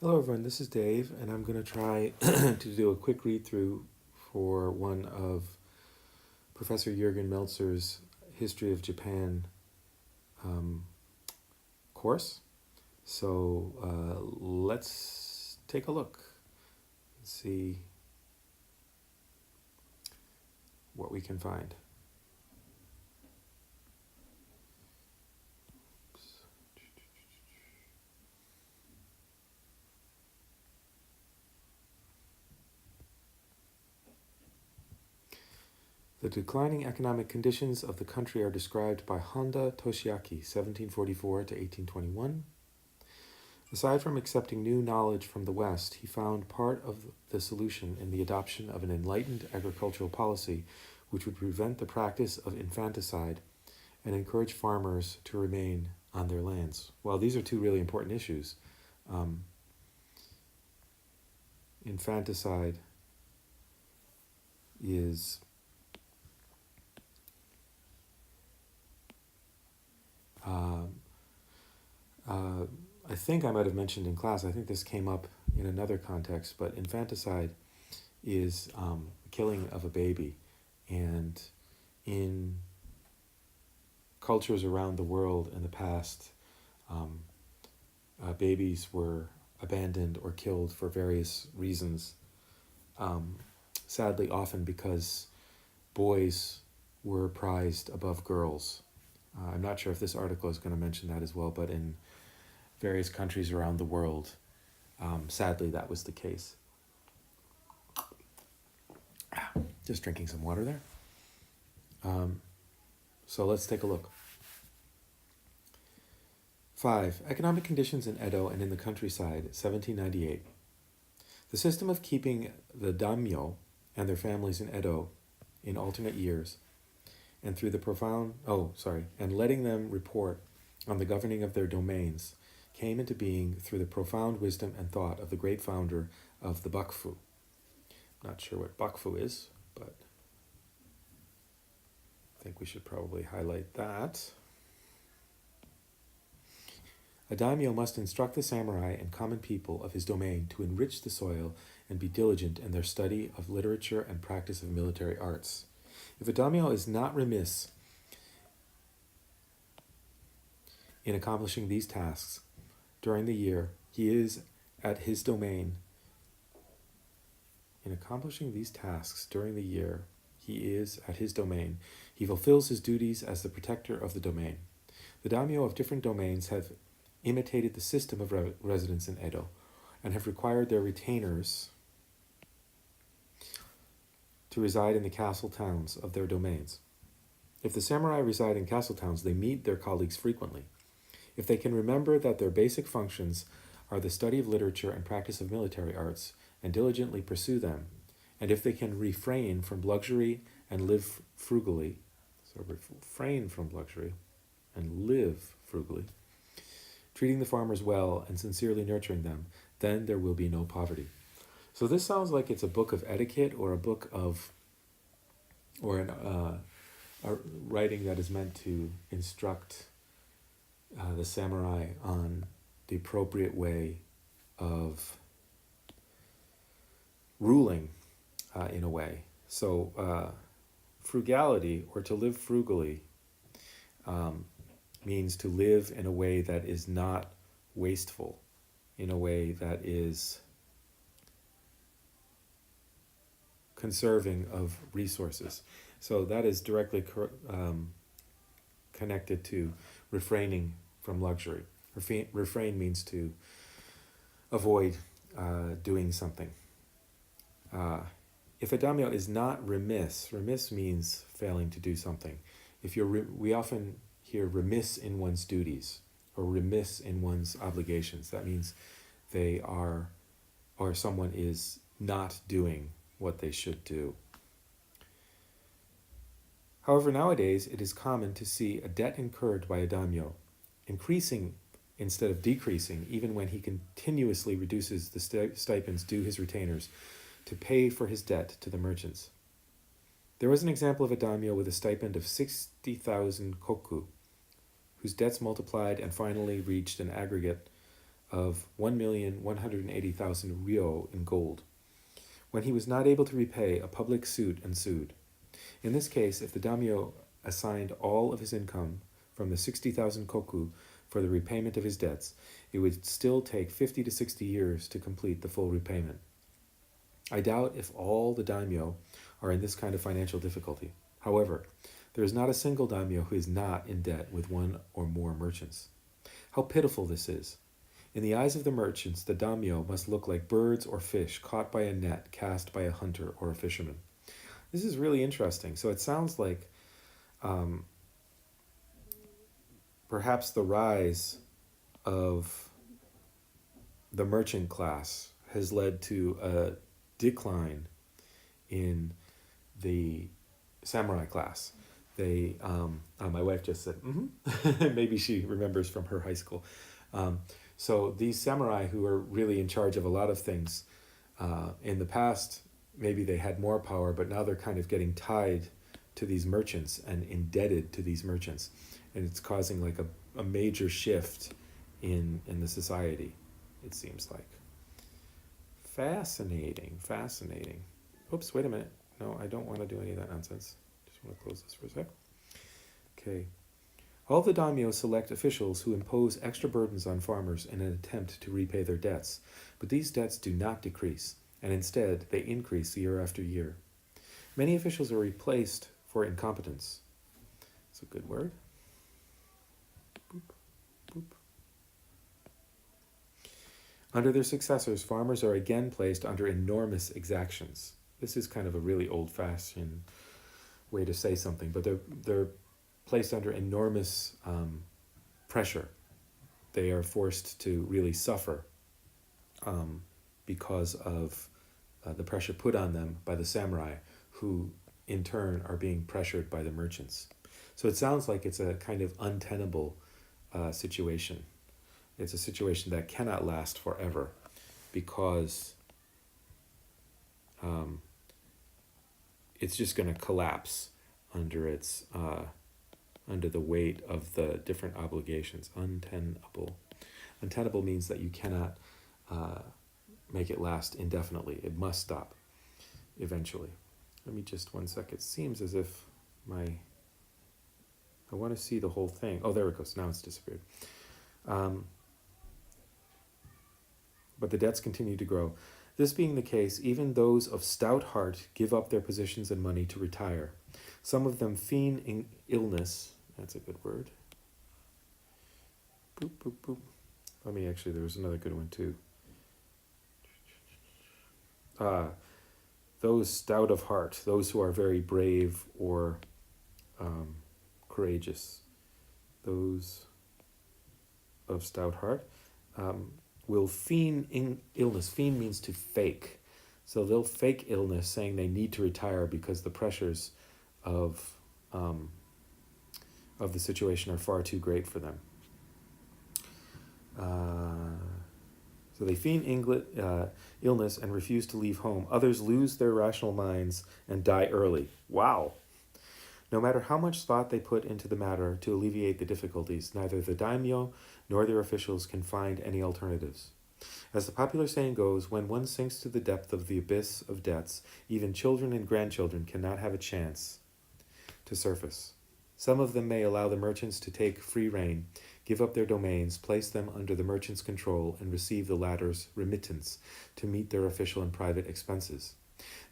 Hello, everyone. This is Dave, and I'm going to try to do a quick read through for one of Professor Jürgen Meltzer's History of Japan um, course. So let's take a look and see what we can find. The declining economic conditions of the country are described by Honda Toshiaki, 1744 to 1821. Aside from accepting new knowledge from the West, he found part of the solution in the adoption of an enlightened agricultural policy which would prevent the practice of infanticide and encourage farmers to remain on their lands. Well, these are two really important issues. Um, Infanticide is um, uh, I think I might have mentioned in class, I think this came up in another context, but infanticide is killing of a baby. And in cultures around the world in the past, um, babies were abandoned or killed for various reasons. Um, Sadly, often because boys were prized above girls. I'm not sure if this article is going to mention that as well, but in various countries around the world, sadly, that was the case. Just drinking some water there. So let's take a look. 5. Economic conditions in Edo and in the countryside, 1798. The system of keeping the daimyo and their families in Edo in alternate years, and through the and letting them report on the governing of their domains, came into being through the profound wisdom and thought of the great founder of the Bakufu. Not sure what Bakufu is, but I think we should probably highlight that. A daimyo must instruct the samurai and common people of his domain to enrich the soil and be diligent in their study of literature and practice of military arts. If a daimyo is not remiss in accomplishing these tasks during the year, he is at his domain. In accomplishing these tasks during the year, he is at his domain. He fulfills his duties as the protector of the domain. The daimyo of different domains have imitated the system of residence in Edo and have required their retainers to reside in the castle towns of their domains. If the samurai reside in castle towns, they meet their colleagues frequently. If they can remember that their basic functions are the study of literature and practice of military arts, and diligently pursue them, and if they can refrain from luxury and live frugally, treating the farmers well and sincerely nurturing them, then there will be no poverty. So this sounds like it's a book of etiquette or a writing that is meant to instruct the samurai on the appropriate way of ruling in a way. So frugality, or to live frugally, means to live in a way that is not wasteful, in a way that is conserving of resources. So that is directly connected to refraining from luxury. Refrain means to avoid doing something. If a daimyo is not remiss means failing to do something. We often hear remiss in one's duties or remiss in one's obligations. That means they are, or someone is not doing what they should do. However, nowadays it is common to see a debt incurred by a daimyo increasing instead of decreasing, even when he continuously reduces the stipends due his retainers to pay for his debt to the merchants. There was an example of a daimyo with a stipend of 60,000 koku, whose debts multiplied and finally reached an aggregate of 1,180,000 ryo in gold. When he was not able to repay, a public suit ensued. In this case, if the daimyo assigned all of his income from the 60,000 koku for the repayment of his debts, it would still take 50 to 60 years to complete the full repayment. I doubt if all the daimyo are in this kind of financial difficulty. However, there is not a single daimyo who is not in debt with one or more merchants. How pitiful this is. In the eyes of the merchants, the daimyo must look like birds or fish caught by a net cast by a hunter or a fisherman. This is really interesting. So it sounds like perhaps the rise of the merchant class has led to a decline in the samurai class. They, my wife just said, maybe she remembers from her high school. So these samurai who are really in charge of a lot of things, in the past, maybe they had more power, but now they're kind of getting tied to these merchants and indebted to these merchants. And it's causing like a major shift in the society, it seems like. Fascinating. Oops, wait a minute. No, I don't want to do any of that nonsense. Just want to close this for a sec. Okay. All the daimyo select officials who impose extra burdens on farmers in an attempt to repay their debts, but these debts do not decrease, and instead they increase year after year. Many officials are replaced for incompetence. That's a good word. Boop, boop. Under their successors, farmers are again placed under enormous exactions. This is kind of a really old-fashioned way to say something, but they're placed under enormous pressure. They are forced to really suffer because of the pressure put on them by the samurai, who in turn are being pressured by the merchants. So it sounds like it's a kind of untenable situation. It's a situation that cannot last forever because it's just going to collapse under its under the weight of the different obligations. Untenable. Untenable means that you cannot make it last indefinitely. It must stop eventually. Let me just 1 sec. It seems as if I want to see the whole thing. Oh, there it goes. Now it's disappeared. But the debts continue to grow. This being the case, even those of stout heart give up their positions and money to retire. Some of them feign in illness. That's a good word. Boop, boop, boop. There was another good one too. Those stout of heart, those who are very brave or courageous, those of stout heart, will feign in illness. Feign means to fake. So they'll fake illness, saying they need to retire because the pressures of the situation are far too great for them. So they feign illness and refuse to leave home. Others lose their rational minds and die early. Wow. No matter how much thought they put into the matter to alleviate the difficulties, neither the daimyo nor their officials can find any alternatives. As the popular saying goes, when one sinks to the depth of the abyss of debts, even children and grandchildren cannot have a chance to surface. Some of them may allow the merchants to take free rein, give up their domains, place them under the merchant's control, and receive the latter's remittance to meet their official and private expenses.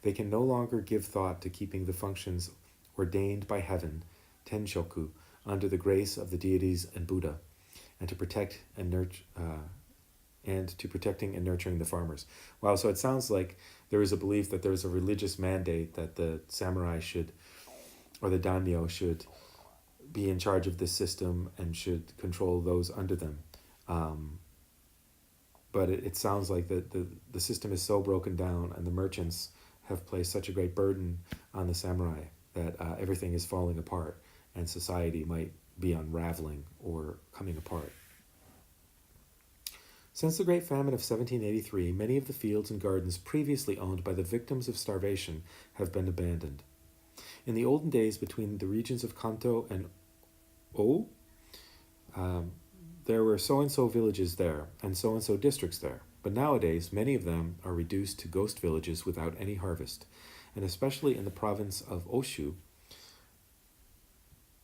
They can no longer give thought to keeping the functions ordained by heaven, tenshoku, under the grace of the deities and Buddha, and to protect and protecting and nurturing the farmers. Wow, so it sounds like there is a belief that there is a religious mandate that the samurai should, or the daimyo should, be in charge of this system and should control those under them. But it sounds like the system is so broken down and the merchants have placed such a great burden on the samurai that everything is falling apart and society might be unraveling or coming apart. Since the Great Famine of 1783, many of the fields and gardens previously owned by the victims of starvation have been abandoned. In the olden days between the regions of Kanto and O, there were so-and-so villages there and so-and-so districts there, but nowadays many of them are reduced to ghost villages without any harvest, and especially in the province of Oshu,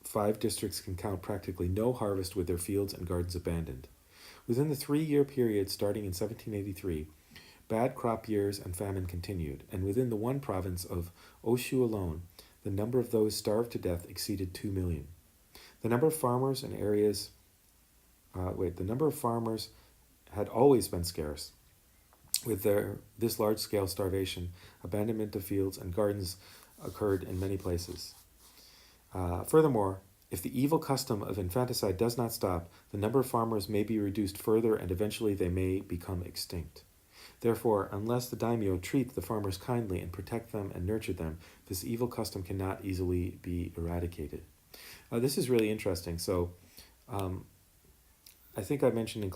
5 districts can count practically no harvest with their fields and gardens abandoned. Within the 3-year period starting in 1783, bad crop years and famine continued, and within the one province of Oshu alone, the number of those starved to death exceeded 2 million. The number of farmers in areas the number of farmers had always been scarce. With this large-scale starvation, abandonment of fields and gardens occurred in many places. Furthermore, if the evil custom of infanticide does not stop, the number of farmers may be reduced further and eventually they may become extinct. Therefore, unless the daimyo treat the farmers kindly and protect them and nurture them, this evil custom cannot easily be eradicated. This is really interesting. So, I think I mentioned in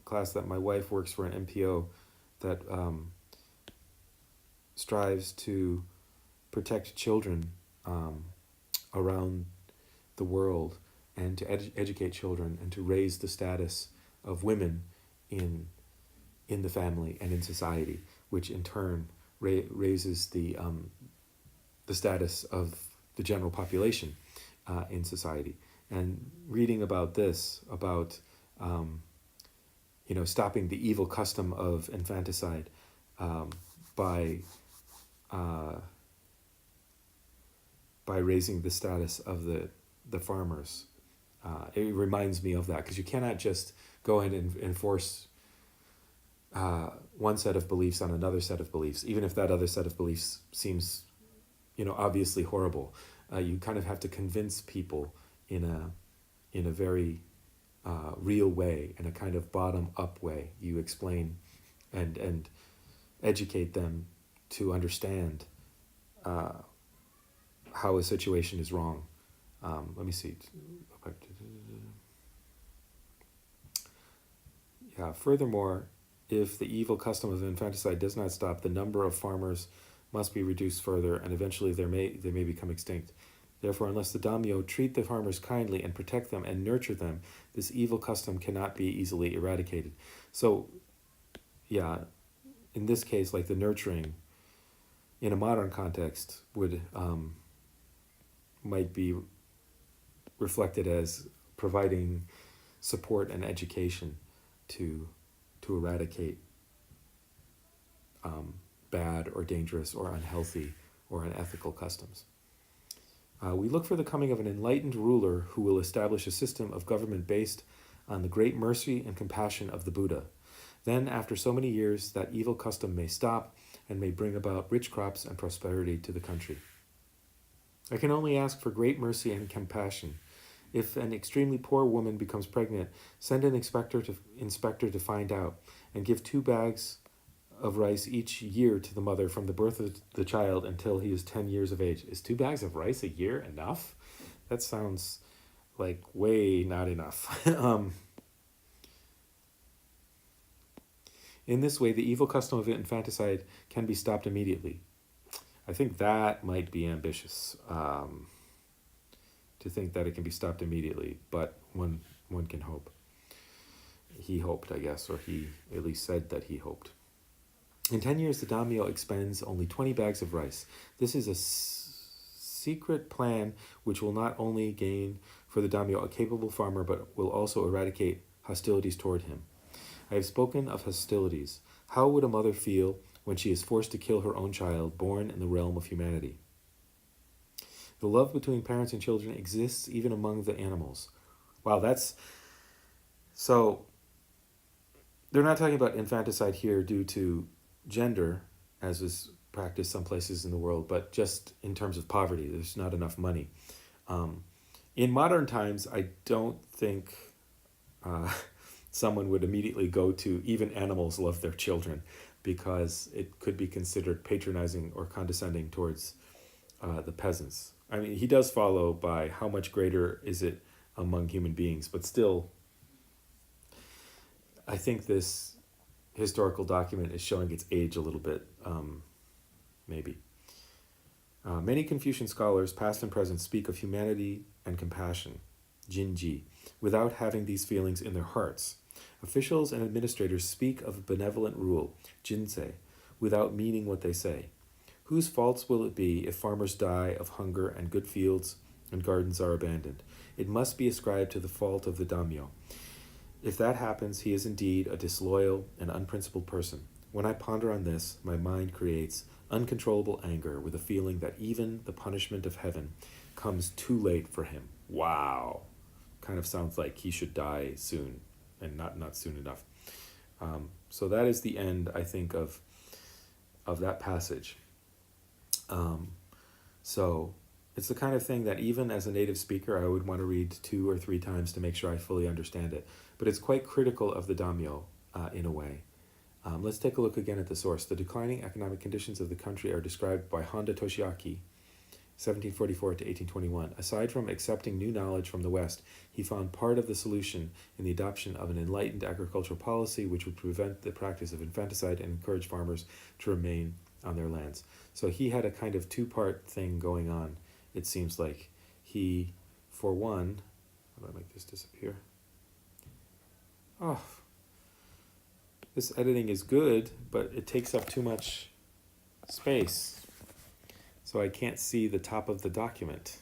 class that my wife works for an NPO that strives to protect children around the world and to educate children and to raise the status of women in the family and in society, which in turn raises the status of the general population in society. And reading about this, about stopping the evil custom of infanticide by raising the status of the farmers. It reminds me of that, because you cannot just go ahead and enforce one set of beliefs on another set of beliefs, even if that other set of beliefs seems, obviously horrible. You kind of have to convince people in a very real way, in a kind of bottom-up way. You explain and educate them to understand how a situation is wrong. Let me see. Yeah. Furthermore, if the evil custom of infanticide does not stop, the number of farmers must be reduced further, and eventually they may become extinct. Therefore, unless the daimyo treat the farmers kindly and protect them and nurture them, this evil custom cannot be easily eradicated. So, yeah, in this case, like the nurturing, in a modern context, would might be reflected as providing support and education to eradicate bad or dangerous or unhealthy or unethical customs. We look for the coming of an enlightened ruler who will establish a system of government based on the great mercy and compassion of the Buddha. Then, after so many years, that evil custom may stop and may bring about rich crops and prosperity to the country. I can only ask for great mercy and compassion. If an extremely poor woman becomes pregnant, send an inspector to find out, and give 2 bags of rice each year to the mother from the birth of the child until he is 10 years of age. Is 2 bags of rice a year enough? That sounds like way not enough. In this way, the evil custom of infanticide can be stopped immediately. I think that might be ambitious, to think that it can be stopped immediately, but one can hope. He hoped, I guess, or he at least said that he hoped. In 10 years, the daimyo expends only 20 bags of rice. This is a secret plan which will not only gain for the daimyo a capable farmer, but will also eradicate hostilities toward him. I have spoken of hostilities. How would a mother feel when she is forced to kill her own child born in the realm of humanity? The love between parents and children exists even among the animals. Wow, that's... So, they're not talking about infanticide here due to gender, as is practiced some places in the world, but just in terms of poverty. There's not enough money. In modern times, I don't think someone would immediately go to even animals love their children, because it could be considered patronizing or condescending towards the peasants. I mean, he does follow by how much greater is it among human beings, but still, I think this historical document is showing its age a little bit, maybe. Many Confucian scholars, past and present, speak of humanity and compassion. jinji, without having these feelings in their hearts. Officials and administrators speak of benevolent rule, jinsei, without meaning what they say. Whose faults will it be if farmers die of hunger and good fields and gardens are abandoned? It must be ascribed to the fault of the daimyo. If that happens, he is indeed a disloyal and unprincipled person. When I ponder on this, my mind creates uncontrollable anger with a feeling that even the punishment of heaven comes too late for him. Wow. Kind of sounds like he should die soon and not soon enough. So that is the end, I think, of that passage. So it's the kind of thing that even as a native speaker, I would want to read 2 or 3 times to make sure I fully understand it. But it's quite critical of the daimyo in a way. Let's take a look again at the source. The declining economic conditions of the country are described by Honda Toshiaki, 1744 to 1821. Aside from accepting new knowledge from the West, he found part of the solution in the adoption of an enlightened agricultural policy which would prevent the practice of infanticide and encourage farmers to remain on their lands. So he had a kind of 2-part thing going on, it seems like. He, for one, how do I make this disappear? Oh, this editing is good, but it takes up too much space. So I can't see the top of the document.